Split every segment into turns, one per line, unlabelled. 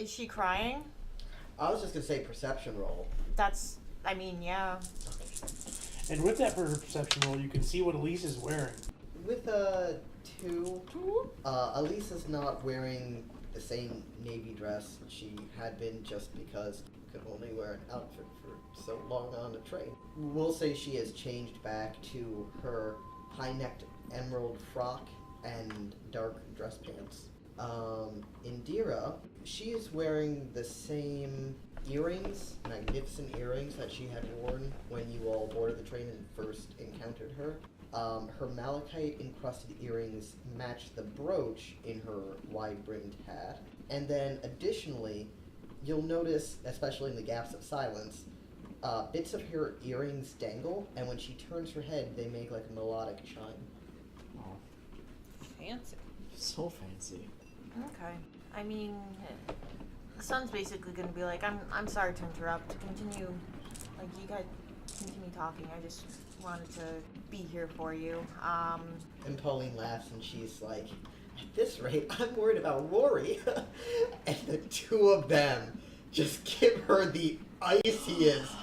Is she crying?
I was just gonna say perception roll.
Yeah.
And with that perception roll, you can see what Elise is wearing.
With 2, Elise is not wearing the same navy dress she had been just because could only wear an outfit for so long on a train. We'll say she has changed back to her high-necked emerald frock and dark dress pants. Indira, she is wearing the same earrings, magnificent earrings that she had worn when you all boarded the train and first encountered her. Her malachite encrusted earrings match the brooch in her wide-brimmed hat. And then additionally, you'll notice, especially in the gaps of silence, bits of her earrings dangle, and when she turns her head, they make like a melodic chime.
Oh,
Fancy.
so fancy.
Okay. I mean, the son's basically gonna be like, I'm sorry to interrupt. Continue, like, you guys continue talking. I just wanted to be here for you.
And Pauline laughs and she's like, at this rate, I'm worried about Rory. And the two of them just give her the iciest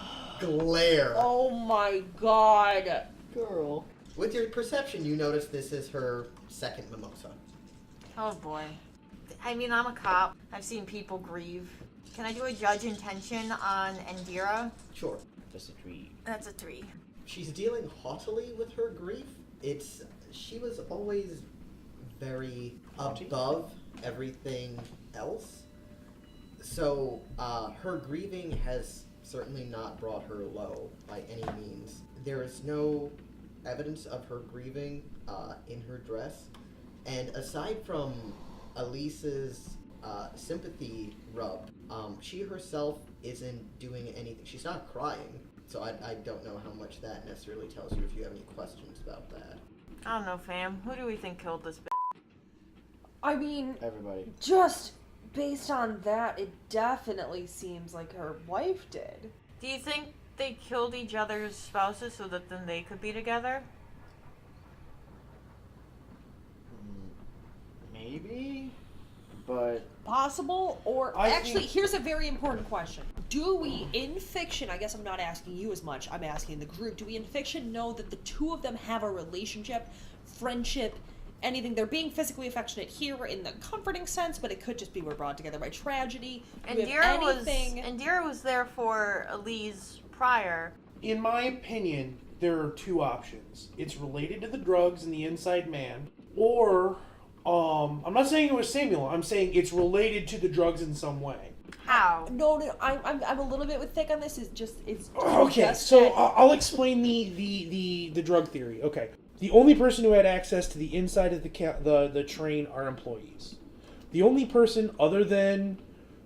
glare.
Oh my god.
Girl.
With your perception, you notice this is her second mimosa.
Oh boy. I mean, I'm a cop. I've seen people grieve. Can I do a judge intention on Indira?
Sure.
Just a 3.
That's a 3.
She's dealing haughtily with her grief. She was always very above everything else. So her grieving has certainly not brought her low by any means. There is no evidence of her grieving in her dress. And aside from Elise's sympathy rub, she herself isn't doing anything. She's not crying. So I don't know how much that necessarily tells you if you have any questions about that.
I don't know, fam. Who do we think killed this bitch?
I mean,
Everybody.
just based on that, it definitely seems like her wife did.
Do you think they killed each other's spouses so that then they could be together?
Maybe, but
Possible, or
I
actually,
think-
here's a very important question. Do we, in fiction, I guess I'm not asking you as much, I'm asking the group, do we in fiction know that the two of them have a relationship, friendship, anything? They're being physically affectionate here in the comforting sense, but it could just be we're brought together by tragedy. Do we have anything?
Indira was there for Elise prior.
In my opinion, there are 2 options. It's related to the drugs and the inside man, or I'm not saying it was Samuel. I'm saying it's related to the drugs in some way.
How?
No, I'm a little bit with thick on this. It's
Okay,
just
so
that-
I'll explain the drug theory. Okay, the only person who had access to the inside of the train are employees. The only person other than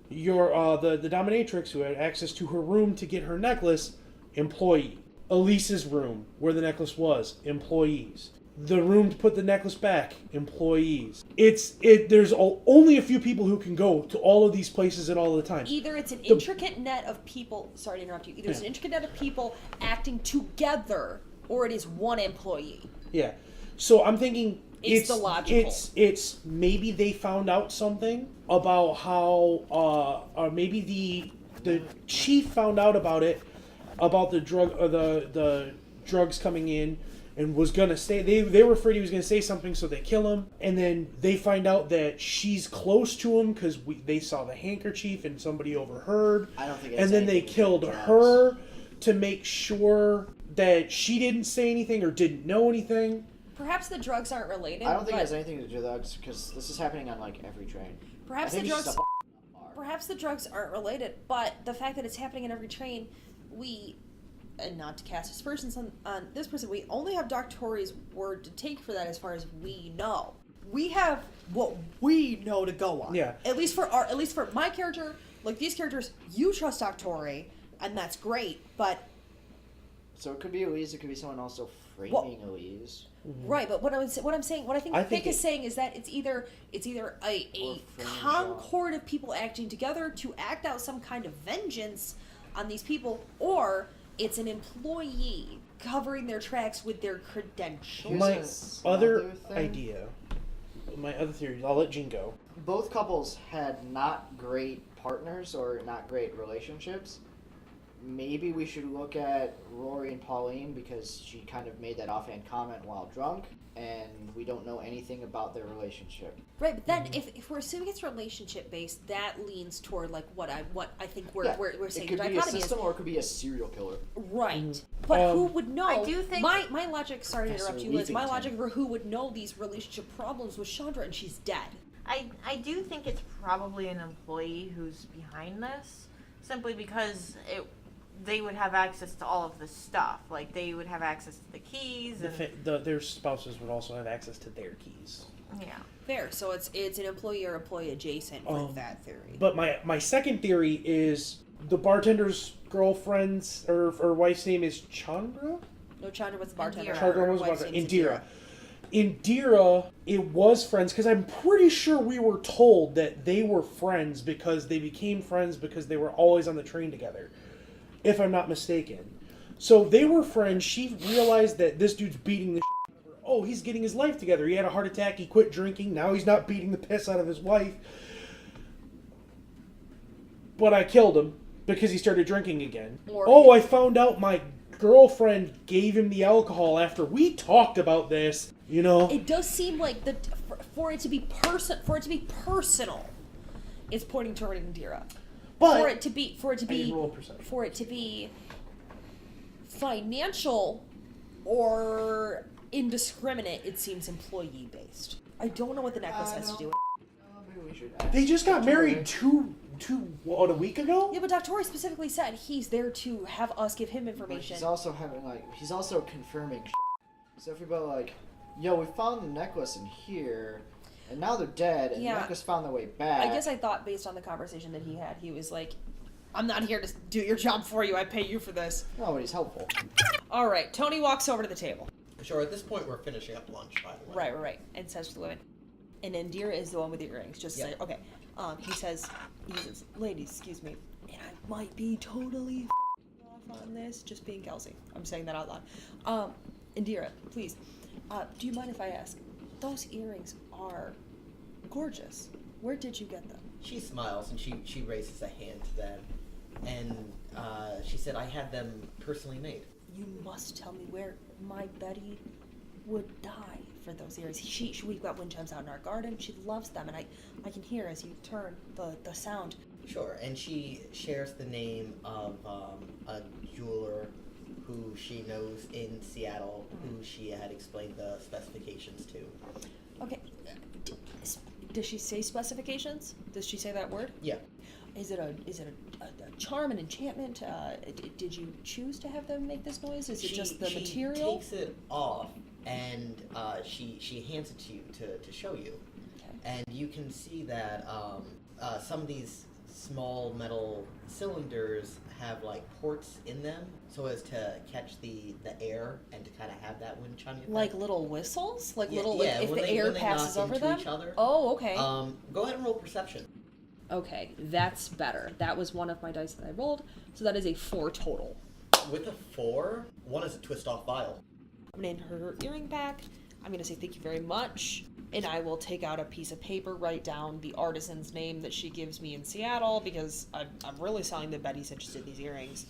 the dominatrix who had access to her room to get her necklace, employee. Elise's room where the necklace was, employees. The room to put the necklace back, employees. There's only a few people who can go to all of these places at all the time.
Either it's an intricate net of people. Sorry to interrupt you. Either it's an intricate net of people acting together, or it is one employee.
Yeah. So I'm thinking
It's the logical.
It's maybe they found out something about how or maybe the chief found out about it, about the drugs coming in, and was gonna say they were afraid he was gonna say something, so they kill him. And then they find out that she's close to him because they saw the handkerchief and somebody overheard.
I don't think.
And then they killed her to make sure that she didn't say anything or didn't know anything.
Perhaps the drugs aren't related.
I don't think it
but
has anything to do with drugs because this is happening on like every train.
Perhaps
I think
the
it's
drugs.
just a
Perhaps the drugs aren't related, but the fact that it's happening in every train, and not to cast aspersions on this person, we only have Dr. Tori's word to take for that as far as we know. We have what we know to go on.
Yeah.
At least for my character, like these characters, you trust Dr. Tori, and that's great, but
So it could be Elise, it could be someone also framing Elise.
right, but what I think
I
Vic
think
is saying is that it's either a
Or framing
concord of people acting together to act out some kind of vengeance on these people, or it's an employee covering their tracks with their credentials.
My
Here's
other
another thing.
idea, my other theory, I'll let Jean go.
both couples had not great partners or not great relationships, maybe we should look at Rory and Pauline because she kind of made that offhand comment while drunk, and we don't know anything about their relationship.
Right, but then if we're assuming it's relationship based, that leans toward like what I think we're saying.
It could
the
be a
dichotomy
system or it could be a serial killer.
Right. But who would know?
I do think
my logic. Sorry to interrupt you, Liz. My
Leafington.
logic for who would know these relationship problems was Chandra, and she's dead.
I do think it's probably an employee who's behind this, simply because they would have access to all of the stuff. Like, they would have access to the keys.
Their spouses would also have access to their keys.
Yeah.
Fair. So it's an employee or employee adjacent with that theory.
But my second theory is the bartender's girlfriend's or wife's name is Chandra?
No, Chandra was the bartender.
Indira.
Chandra
Her
was
wife's
bartender.
name's
Indira. Indira, it was friends, because I'm pretty sure we were told that they were friends because they became friends because they were always on the train together, if I'm not mistaken. So they were friends. She realized that this dude's beating the shit out of her. Oh, he's getting his life together. He had a heart attack. He quit drinking. Now he's not beating the piss out of his wife. But I killed him because he started drinking again. I found out my girlfriend gave him the alcohol after we talked about this. You know,
It does seem like for it to be personal, it's pointing toward Indira.
but
For it to be
I need roll perception.
for it to be financial or indiscriminate, it seems employee based. I don't know what the necklace has to do with it.
Maybe we should ask
They just got married
Victoria.
a week ago?
Yeah, but Dr. Tori specifically said he's there to have us give him
But
information.
he's also he's also confirming shit. So if we go like, yo, we found the necklace in here, and now they're dead, and
Yeah.
the necklace found their way back.
I guess I thought based on the conversation that he had, he was like, I'm not here to do your job for you, I pay you for this.
No, but he's helpful.
Alright, Tony walks over to the table.
Sure, at this point we're finishing up lunch, by the way.
Right. And says to the women, and Indira is the one with the earrings. Just say, okay. He says, ladies, excuse me, and I might be totally off on this, just being Kelsey. I'm saying that out loud. Indira, please, do you mind if I ask? Those earrings are gorgeous. Where did you get them?
She smiles and she raises a hand to them, and she said, I had them personally made.
You must tell me where my Betty would die for those earrings. We've got wind chimes out in our garden. She loves them, and I can hear as you turn the sound.
Sure, and she shares the name of a jeweler who she knows in Seattle, who she had explained the specifications to.
Okay. Does she say specifications? Does she say that word?
Yeah.
Is it a charm, an enchantment? Did you choose to have them make this noise? Is it just the material?
She takes it off and she hands it to you to show you.
Okay.
And you can see that some of these small metal cylinders have like ports in them so as to catch the air and to kind of have that wind chime effect.
Like little whistles? Like
Yeah,
little,
yeah,
if
when
the
they
air
knock
passes over
into
them?
each other.
Oh, okay.
Go ahead and roll perception.
Okay, that's better. That was one of my dice that I rolled, so that is a 4 total.
With a 4, one is a twist off vial.
I'm gonna hand her earring back. I'm gonna say thank you very much, and I will take out a piece of paper, write down the artisan's name that she gives me in Seattle, because I'm really selling that Betty's interested in these earrings.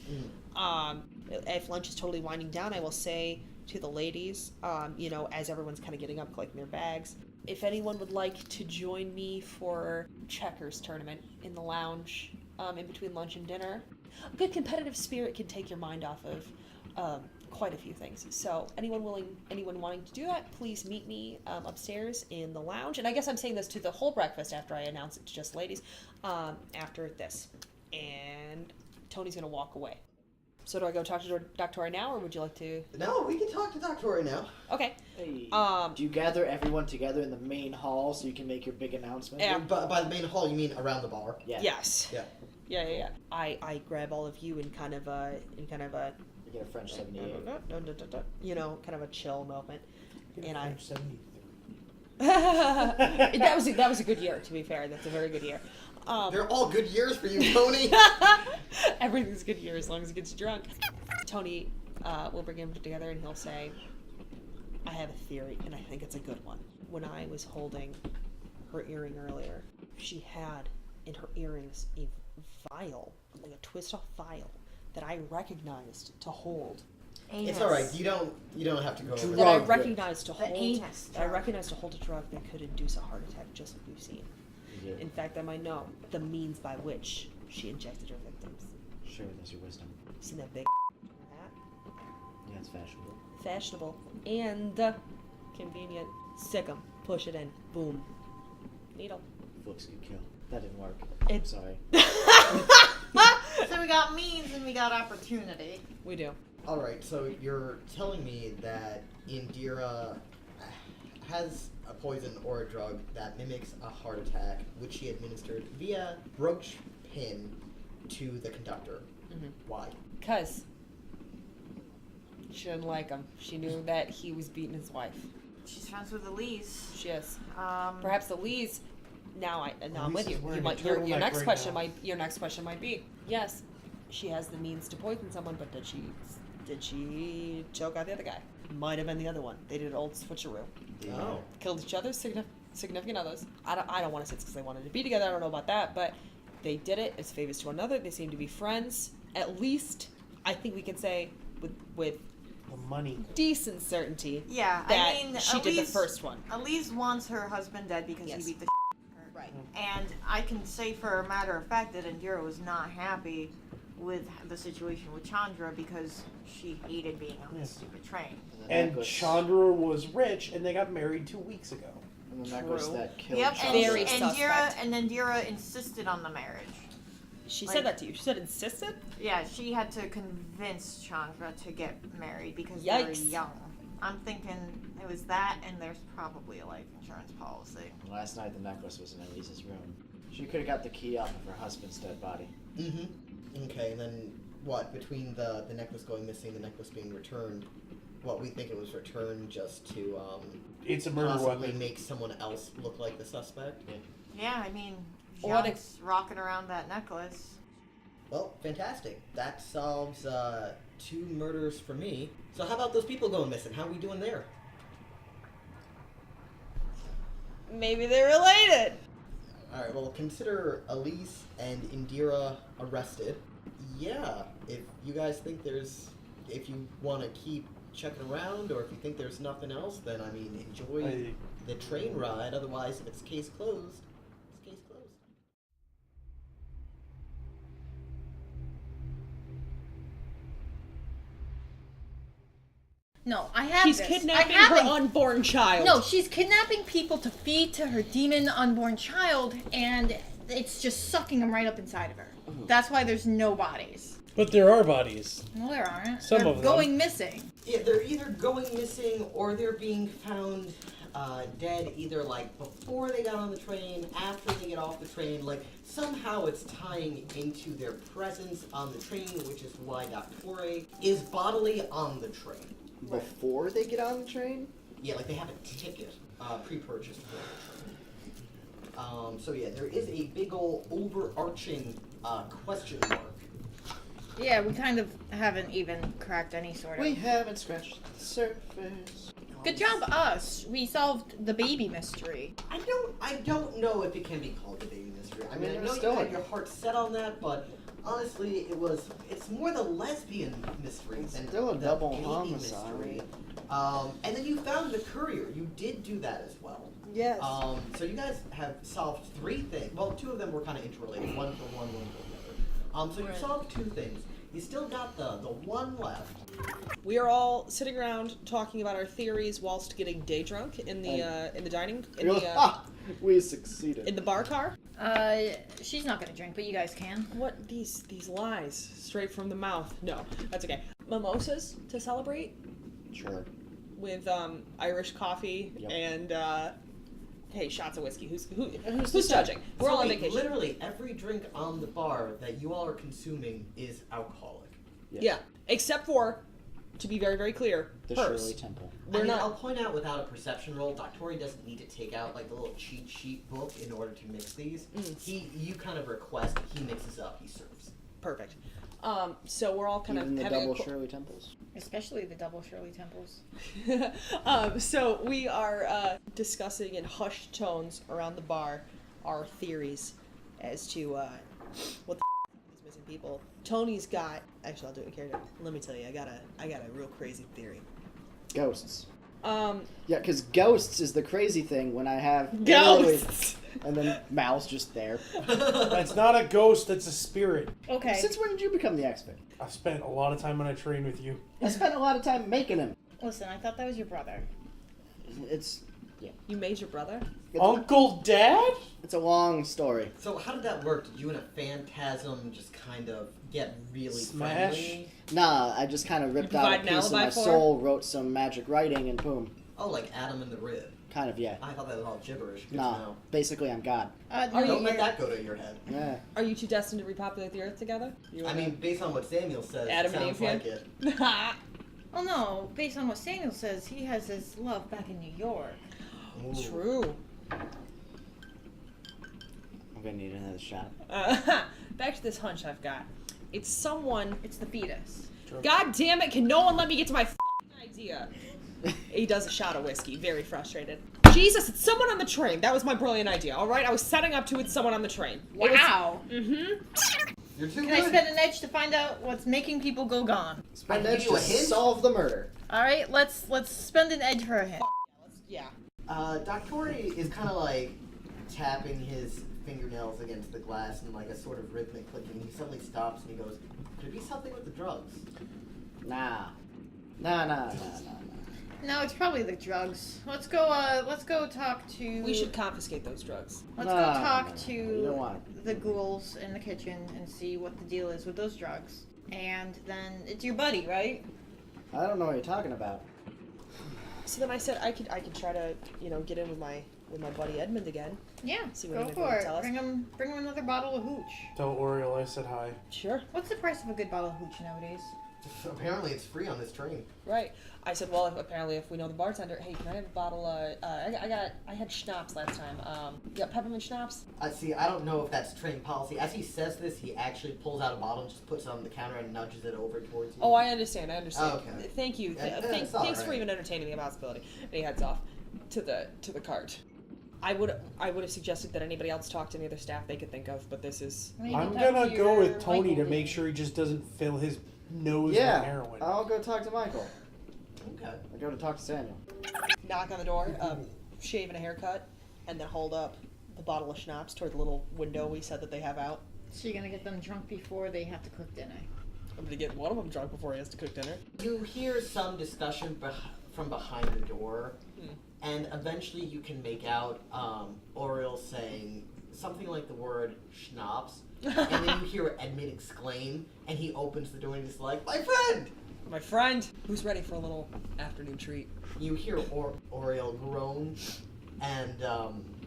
If lunch is totally winding down, I will say to the ladies, as everyone's kind of getting up, collecting their bags, if anyone would like to join me for checkers tournament in the lounge in between lunch and dinner, a good competitive spirit can take your mind off of quite a few things. So anyone wanting to do that, please meet me upstairs in the lounge. And I guess I'm saying this to the whole breakfast after I announce it to just ladies after this. And Tony's going to walk away. So do I go talk to Dr. Tori now, or would you like to?
No, we can talk to Dr. Tori now.
Okay.
Hey, do you gather everyone together in the main hall so you can make your big announcement?
Yeah.
By the main hall, you mean around the bar?
Yeah.
Yes.
Yeah.
Yeah. I grab all of you in kind of a
You get a French 78.
kind of a chill moment. And I
73.
that was a good year, to be fair. That's a very good year.
They're all good years for you, Tony.
Everything's good here as long as it gets you drunk. Tony will bring him together and he'll say, I have a theory, and I think it's a good one. When I was holding her earring earlier. She had in her earrings a vial, like a twist-off vial, that I recognized to hold.
Anus.
It's all right. You don't have to go over
That I
Drug.
recognized to
The
hold.
anus
That I
drug.
recognized to hold a drug that could induce a heart attack, just like we've seen.
Yeah.
In fact, I might know the means by which she injected her victims.
Share with us your wisdom.
Seen that big hat?
Yeah, it's fashionable.
Fashionable and convenient. Sick 'em. Push it in. Boom. Needle.
Looks could kill. That didn't work.
It-
Sorry.
So we got means and we got opportunity.
We do.
All right, so you're telling me that Indira has a poison or a drug that mimics a heart attack, which she administered via brooch pin to the conductor.
Mhm.
Why?
Cause she didn't like him. She knew that he was beating his wife.
She's friends with Elise.
She is.
Um,
Perhaps Elise. Now I'm with
Elise
you.
is wearing
You
a
might, your
turtleneck
next
right
question
now.
might be yes, she has the means to poison someone, but did she choke out the other guy? Might have been the other one. They did Ol Switcheroo.
Oh.
Killed each other's significant others. I don't want to say it's because they wanted to be together. I don't know about that, but they did it as favors to one another. They seem to be friends. At least I think we can say with
The money.
decent certainty
yeah,
that
I mean,
she
Elise,
did the first one.
Elise wants her husband dead because
Yes.
he beat the
Right.
And I can say for a matter of fact that Indira was not happy with the situation with Chandra because she hated being on this
Yes.
stupid train.
the
And
necklace-
Chandra was rich, and they got married 2 weeks ago.
And the necklace
True.
that killed
Yep,
Chandra.
Very
and
suspect.
Indira insisted on the marriage.
She
Like-
said that to you. She said insisted.
Yeah, she had to convince Chandra to get married because they were
Yikes.
young. I'm thinking it was that, and there's probably a life insurance policy.
Last night the necklace was in Elise's room. She could have got the key off of her husband's dead body.
Mm-hmm. Okay, and then what? Between the necklace going missing, the necklace being returned, what, we think it was returned just to
It's a murder
possibly
weapon.
make someone else look like the suspect?
Yeah, I mean,
What
Jean's rocking around that necklace.
Well, fantastic. That solves 2 murders for me. So how about those people going missing? How are we doing there?
Maybe they're related.
Alright, well, consider Elise and Indira arrested. Yeah, if you guys think if you want to keep checking around, or if you think there's nothing else, then, I mean, enjoy the train ride. Otherwise, if it's case closed, it's case closed.
No, I have
She's
this.
kidnapping
I have
her
it.
unborn child.
No, she's kidnapping people to feed to her demon unborn child, and it's just sucking them right up inside of her. That's why there's no bodies.
But there are bodies.
No, there aren't.
Some
They're
of them.
going missing.
Yeah, they're either going missing or they're being found dead either like before they got on the train, after they get off the train. Like somehow it's tying into their presence on the train, which is why Doctore is bodily on the train.
Before they get on the train?
Yeah, like they have a ticket pre-purchased for the train. So yeah, there is a big ol' overarching question mark.
Yeah, we kind of haven't even cracked any sort of.
We haven't scratched the surface.
Good job, us. We solved the baby mystery.
I don't know if it can be called a baby mystery. I mean, I
It
know
was
you
still
had
a-
your heart set on that, but honestly, it's more the lesbian mystery
It's
than
still a
the
double
baby
homicide.
mystery. And then you found the courier. You did do that as well.
Yes.
So you guys have solved 3 things. Well, 2 of them were kind of interrelated. One for one for the other. So you solved 2 things. You still got the one left.
We are all sitting around talking about our theories whilst getting day drunk in the dining
We succeeded.
in the bar car.
She's not gonna drink, but you guys can.
What these lies straight from the mouth? No, that's okay. Mimosas to celebrate
Sure.
with Irish coffee
Yep.
and hey, shots of whiskey. Who's
So
judging? We're
so
all on
wait,
vacation.
Literally every drink on the bar that you all are consuming is alcoholic.
Yes.
Yeah, except for, to be very very clear,
The
hers.
Shirley Temple.
We're not.
I'll point out without a perception roll, Doctori doesn't need to take out like the little cheat sheet book in order to mix these. You kind of request, he mixes up, he serves.
Perfect. So we're all kind
Even
of
the
having
double
a
Shirley Temples.
Especially the double Shirley Temples.
So we are discussing in hushed tones around the bar our theories as to what the these missing people. Tony's got. Actually, I'll do it in character. Let me tell you, I got a real crazy theory.
Ghosts.
Yeah,
because ghosts is the crazy thing when I have
Ghosts!
and then Mal's just there.
That's not a ghost, that's a spirit.
Okay.
Since when did you become the expert?
I've spent a lot of time on a train with you.
I spent a lot of time making him.
Listen, I thought that was your brother.
It's
You made your brother?
Uncle Dad?
it's a long story.
So how did that work? Did you and a phantasm just kind of get really
Smash?
friendly?
Nah, I just kind of ripped out a
provide an
piece of
alibi
my
for her?
soul, wrote some magic writing, and boom.
Oh, like Adam and the Rib.
Kind of, yeah.
I thought that was all gibberish. Good to
Nah,
know.
basically I'm God.
Are
Don't
you-
let that go to your head.
Yeah.
Are you two destined to repopulate the Earth together?
I mean, based on what Samuel says,
Adam
it
and
sounds
Eve
like
here?
it.
Well, no, based on what Samuel says, he has his love back in New York.
Ooh.
True.
I'm gonna need another shot.
Back to this hunch I've got. It's someone.
It's the fetus.
God damn it! Can no one let me get to my f***ing idea? He does a shot of whiskey, very frustrated. Jesus, it's someone on the train. That was my brilliant idea. All right, I was setting up to it. Someone on the train.
Wow.
Mm-hmm.
You're too
Can I
good.
spend an edge to find out what's making people go gone?
Spend
I
edge
give you
to
a hint?
solve the murder.
All right, let's spend an edge for him.
Yeah.
Doctori is kind of like tapping his fingernails against the glass in like a sort of rhythmic clicking. He suddenly stops and he goes, "Could it be something with the drugs?"
Nah. Nah.
No, it's probably the drugs. Let's go talk to.
We should confiscate those drugs.
Let's
No,
go talk
no, you don't want
to the ghouls in the kitchen and see what the deal is with those drugs. And then it's your buddy, right?
I don't know what you're talking about.
So then I said I could try to get in with my buddy Edmund again.
Yeah.
See what
go
he's
for
gonna
it.
tell us.
Bring him another bottle of hooch.
Tell Oriole I said hi.
Sure.
What's the price of a good bottle of hooch nowadays?
Apparently, it's free on this train.
Right. I said, well, if we know the bartender, hey, can I have a bottle? I had schnapps last time. You got peppermint schnapps?
See, I don't know if that's train policy. As he says this, he actually pulls out a bottle and just puts it on the counter and nudges it over towards you.
Oh, I understand.
Oh, okay.
Thank you.
It's all
Thanks for
right.
even entertaining the possibility. And he heads off to the cart. I would have suggested that anybody else talk to any other staff they could think of, but this is.
I mean, you
I'm
can talk
gonna
to
go
your
with Tony
Michael
to make
dude.
sure he just doesn't fill his nose with
Yeah,
heroin.
I'll go talk to Michael.
Okay.
I go to talk to Samuel.
Knock on the door, shave and a haircut, and then hold up the bottle of schnapps toward the little window we said that they have out.
So you're gonna get them drunk before they have to cook dinner.
I'm gonna get one of them drunk before he has to cook dinner.
You hear some discussion from behind the door, and eventually you can make out Oriole saying something like the word schnapps, and then you hear Edmund exclaim, and he opens the door and he's like, "My friend!"
My friend, who's ready for a little afternoon treat.
You hear Oriole groan, and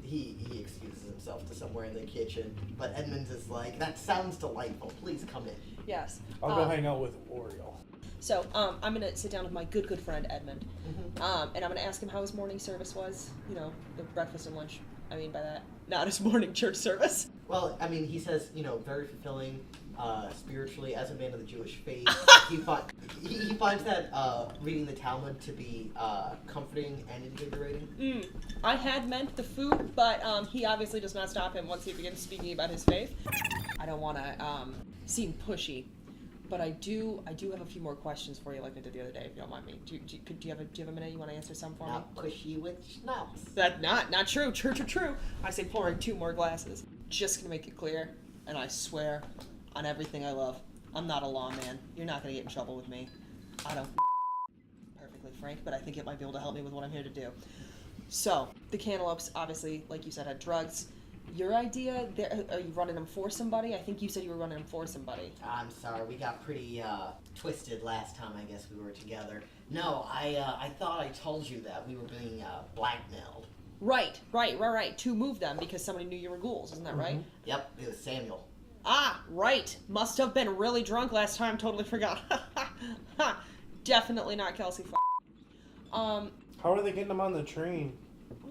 he excuses himself to somewhere in the kitchen, but Edmund is like, "That sounds delightful. Please come in."
Yes.
I'll go hang out with Oriole.
So, I'm gonna sit down with my good friend Edmund, and I'm gonna ask him how his morning service was. You know, the breakfast and lunch. I mean by that, not his morning church service.
Well, I mean, he says, very fulfilling spiritually as a man of the Jewish faith. he finds that reading the Talmud to be comforting and invigorating.
I had meant the food, but he obviously does not stop him once he begins speaking about his faith. I don't want to seem pushy, but I do have a few more questions for you, like I did the other day. If you don't mind me, do you have a minute? You want to answer some for me?
Not pushy with schnapps.
That not true. True. I say pouring 2 more glasses. Just gonna make it clear, and I swear on everything I love, I'm not a lawman. You're not gonna get in trouble with me. I don't perfectly frank, but I think it might be able to help me with what I'm here to do. So the cantaloupes, obviously, like you said, had drugs. Your idea? Are you running them for somebody? I think you said you were running them for somebody.
I'm sorry, we got pretty twisted last time. I guess we were together. No, I thought I told you that we were being blackmailed.
Right. To move them because somebody knew you were ghouls, isn't that right?
Yep, it was Samuel.
Ah, right. Must have been really drunk last time. Totally forgot. Definitely not Kelsey.
How are they getting them on the train?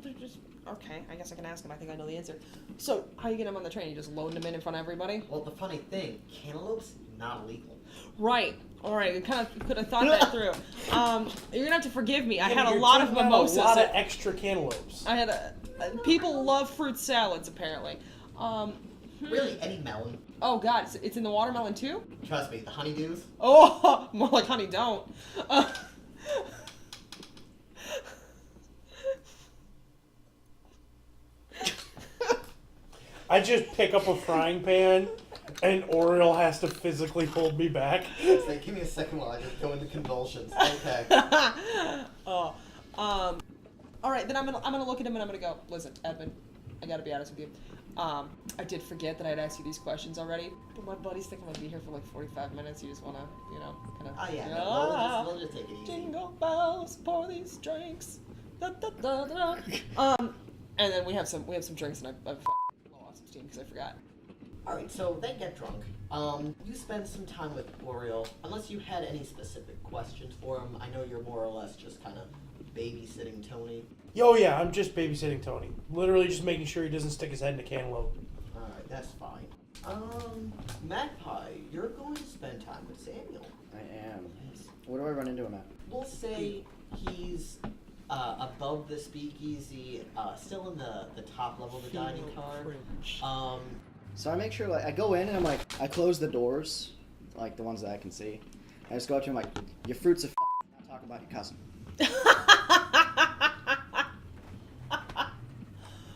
They're just Okay, I guess I can ask him. I think I know the answer. So, how you get him on the train? You just load him in front of everybody?
Well, the funny thing, cantaloupes, not illegal.
Right. All right. We kind of could have thought that through. You're gonna have to forgive me. I had a
You're
lot of
talking about
mimosas.
A lot of extra cantaloupes.
I had people love fruit salads apparently.
Really, any melon.
Oh God, it's in the watermelon too.
Trust me, the honeydews.
Oh, more like honey don't.
I just pick up a frying pan, and Oriole has to physically hold me back.
It's like, give me a second while I just go into convulsions. Okay.
Oh, all right. Then I'm gonna look at him and I'm gonna go. Listen, Edmund, I gotta be honest with you. I did forget that I'd asked you these questions already, but my buddies think I'm gonna be here for like 45 minutes. You just wanna, kind of.
Oh yeah, no, we'll just take it easy.
Jingle bells, pour these drinks. Da, da, da, da. And then we have some drinks, and I've low off some steam because I forgot.
Alright, so they get drunk. You spend some time with Oriole. Unless you had any specific questions for him, I know you're more or less just kind of babysitting Tony.
Oh yeah, I'm just babysitting Tony. Literally just making sure he doesn't stick his head in a cantaloupe.
Alright, that's fine. Magpie, you're going to spend time with Samuel.
I am. Where do I run into him at?
We'll say he's above the speakeasy, still in the top level of the dining car.
So I make sure, like, I go in and I'm like, I close the doors, like the ones that I can see. I just go up to him like, your fruits are not talk about your cousin.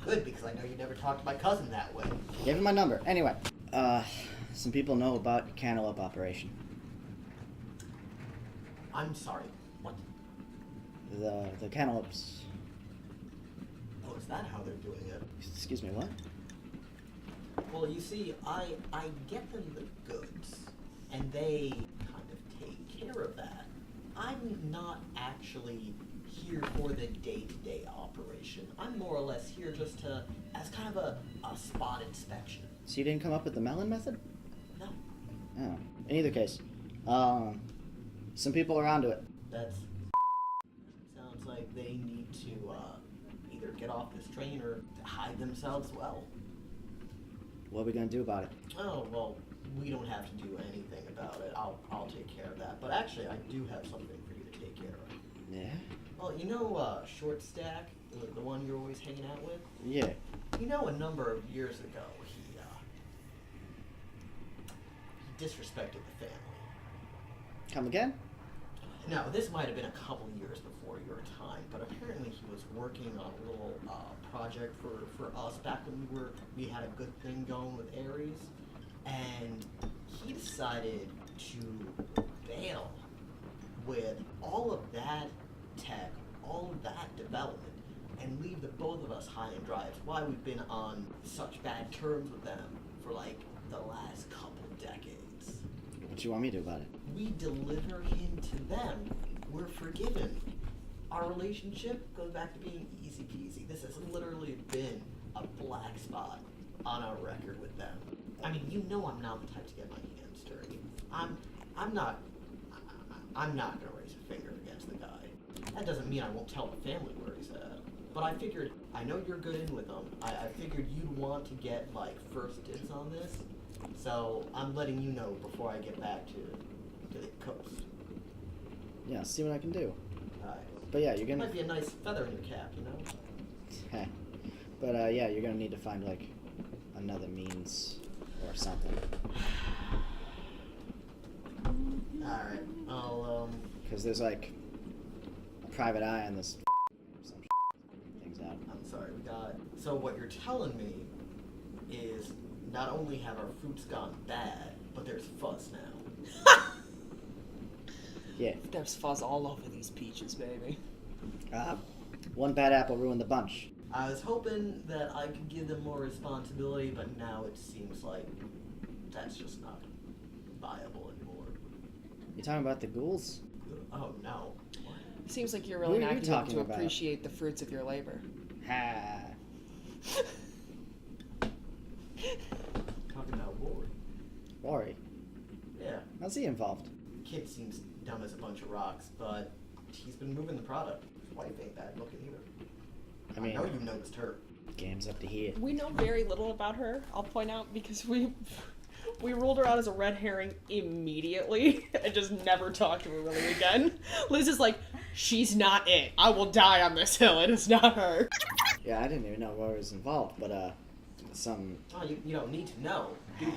Good, because I know you never talked to my cousin that way.
Gave him my number. Anyway, some people know about your cantaloupe operation.
I'm sorry, what?
The cantaloupes.
Oh, is that how they're doing it?
Excuse me, what?
Well, you see, I get them the goods, and they kind of take care of that. I'm not actually here for the day-to-day operation. I'm more or less here just as kind of a spot inspection.
So you didn't come up with the melon method?
No.
Oh. In either case, some people are onto it.
That's... Sounds like they need to either get off this train or hide themselves well.
What are we gonna do about it?
Oh, well, we don't have to do anything about it. I'll take care of that. But actually, I do have something for you to take care of.
Yeah?
Well, you know Short Stack, the one you're always hanging out with?
Yeah.
You know, a number of years ago, he disrespected the family.
Come again?
Now, this might have been a couple years before your time, but apparently he was working on a little project for us back when we had a good thing going with Ares, and he decided to bail with all of that tech, all of that development, and leave the both of us high and dry. It's why we've been on such bad terms with them for like the last couple decades.
What do you want me to do about it?
We deliver him to them. We're forgiven. Our relationship goes back to being easy peasy. This has literally been a black spot on our record with them. I mean, you know I'm not the type to get my hands dirty. I'm not gonna raise a finger against the guy. That doesn't mean I won't tell the family where he's at. But I figured, I know you're good in with them. I figured you'd want to get like first dibs on this. So I'm letting you know before I get back to the coast.
Yeah, see what I can do.
Alright.
But yeah, you're gonna...
Might be a nice feather in your cap, you know?
But yeah, you're gonna need to find like another means or something.
Alright, I'll,
Because there's like a private eye on this some things out.
I'm sorry, we got... So what you're telling me is not only have our fruits gone bad, but there's fuzz now.
Yeah.
There's fuzz all over these peaches, baby.
One bad apple ruined the bunch.
I was hoping that I could give them more responsibility, but now it seems like that's just not viable anymore.
You talking about the ghouls?
Oh no. What?
Seems like you're really
Who are
not
you
going to be able
talking
to
about?
appreciate the fruits of your labor.
Ha.
Talking about Ward.
Worry.
Yeah.
How's he involved?
Kid seems dumb as a bunch of rocks, but he's been moving the product. His wife ain't bad looking either.
I mean,
know you noticed her.
game's up to here.
We know very little about her, I'll point out, because we ruled her out as a red herring immediately and just never talked to her really again. Liz is like, she's not it. I will die on this hill. It is not her.
Yeah, I didn't even know what was involved, but some.
Oh, you don't need to know, do you?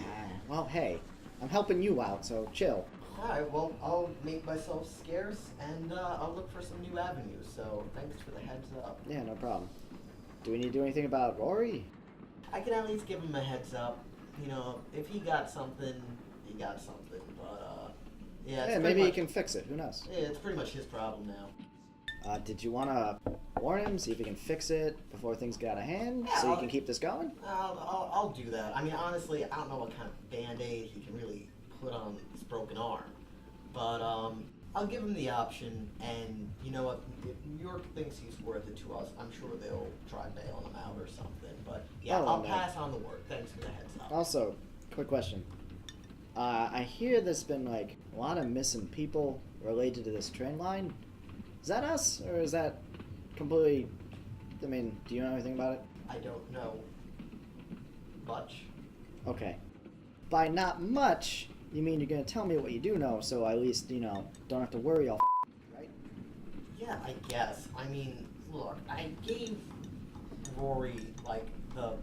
Well, hey, I'm helping you out, so chill.
Alright, well, I'll make myself scarce, and I'll look for some new avenues, so thanks for the heads up.
Yeah, no problem. Do we need to do anything about Rory?
I can at least give him a heads up. You know, if he got something, he got something, but, yeah, it's
Yeah, maybe he can fix it. Who knows?
Yeah, it's pretty much his problem now.
Did you want to warn him, see if he can fix it before things get out of hand,
Yeah,
so you can keep this going?
I'll do that. I mean, honestly, I don't know what kind of Band-Aid he can really put on his broken arm. But, I'll give him the option, and you know what? If New York thinks he's worth it to us, I'm sure they'll try bailing him out or something. But, yeah, I'll pass on the word. Thanks for the heads up.
Also, quick question. I hear there's been, like, a lot of missing people related to this train line. Is that us, or is that completely... I mean, do you know anything about it?
I don't know much.
Okay. By not much, you mean you're gonna tell me what you do know, so I at least, you know, don't have to worry all right?
Yeah, I guess. I mean, look, I gave Rory, like, the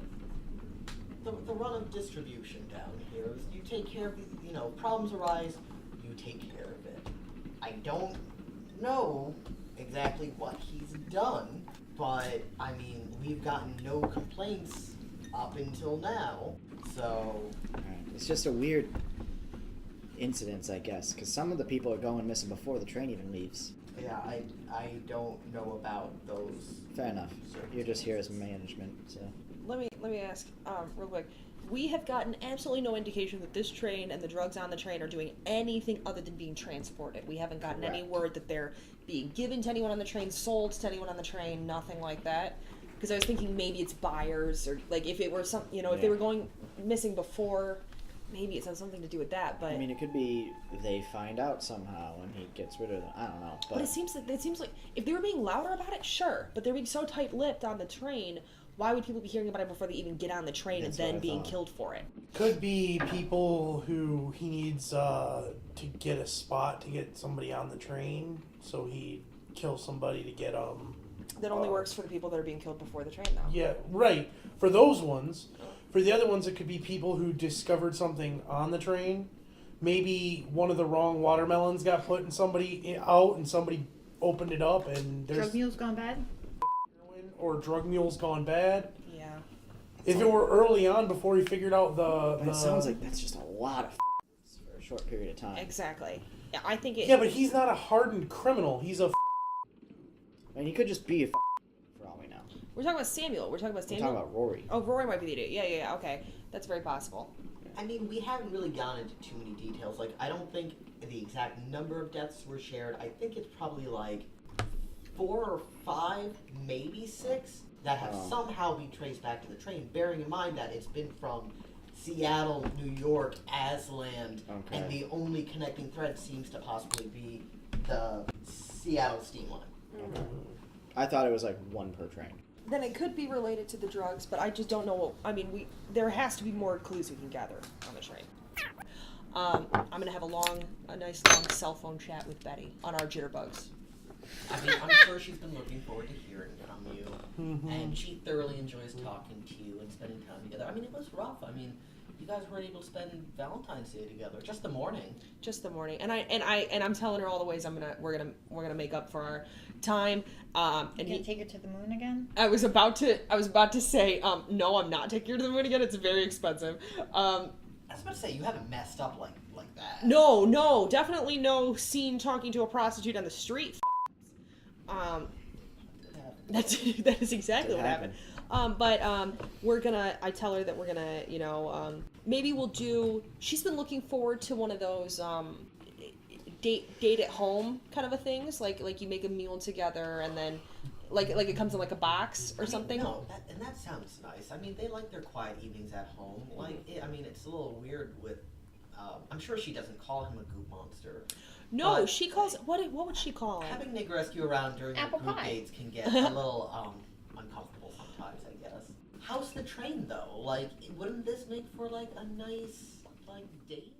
run of distribution down here. You take care of, you know, problems arise, you take care of it. I don't know exactly what he's done, but, I mean, we've gotten no complaints up until now, so...
Alright, it's just a weird incident, I guess, because some of the people are going missing before the train even leaves.
Yeah, I don't know about those...
Fair enough. You're just here as management, so...
Let me ask, real quick. We have gotten absolutely no indication that this train and the drugs on the train are doing anything other than being transported. We haven't gotten any word that they're being given to anyone on the train, sold to anyone on the train, nothing like that. Because I was thinking maybe it's buyers, or like if it were some, you know, if they were going missing before, maybe it has something to do with that. But
I mean, it could be they find out somehow and he gets rid of them. I don't know.
But it seems like if they were being louder about it, sure. But they're being so tight-lipped on the train. Why would people be hearing about it before they even get on the train and then being killed for it?
Could be people who he needs to get a spot to get somebody on the train, so he kills somebody to get
That only works for the people that are being killed before the train, though.
Yeah, right. For those ones. For the other ones, it could be people who discovered something on the train. Maybe one of the wrong watermelons got put in somebody out, and somebody opened it up, and there's
Drug mule's gone bad?
or drug mule's gone bad.
Yeah.
If it were early on before he figured out
But it sounds like that's just a lot of for a short period of time.
Exactly. Yeah, I think it...
Yeah, but he's not a hardened criminal. He's a
I mean, he could just be a for all we know.
We're talking about Samuel.
We're talking about Rory.
Oh, Rory might be the idiot. Yeah, okay. That's very possible.
I mean, we haven't really gone into too many details. Like, I don't think the exact number of deaths were shared. I think it's probably like 4 or 5, maybe 6, that have somehow been traced back to the train, bearing in mind that it's been from Seattle, New York, Aslan, and the only connecting thread seems to possibly be the Seattle steam line.
Okay. I thought it was like 1 per train.
Then it could be related to the drugs, but I just don't know. I mean, there has to be more clues we can gather on the train. I'm gonna have a nice long cell phone chat with Betty on our jitterbugs.
I mean, I'm sure she's been looking forward to hearing from you, and she thoroughly enjoys talking to you and spending time together. I mean, it was rough. I mean, you guys weren't able to spend Valentine's Day together, just the morning.
Just the morning, and I'm telling her all the ways we're gonna make up for our time. And
Can you take her to the moon again?
I was about to say, no, I'm not taking her to the moon again. It's very expensive.
I was about to say, you haven't messed up like that.
No, definitely no scene talking to a prostitute on the street. That is exactly what happened. I tell her that we're gonna, maybe we'll do, she's been looking forward to one of those, date at home kind of a things, like you make a meal together and then, like it comes in like a box or something.
No, that sounds nice. I mean, they like their quiet evenings at home. It's a little weird with, I'm sure she doesn't call him a goop monster.
No, she calls, what would she call him?
Having Nick rescue around during
Apple
the group
pie.
dates can get a little, uncomfortable. how's the train though? Like, wouldn't this make for like a nice like date?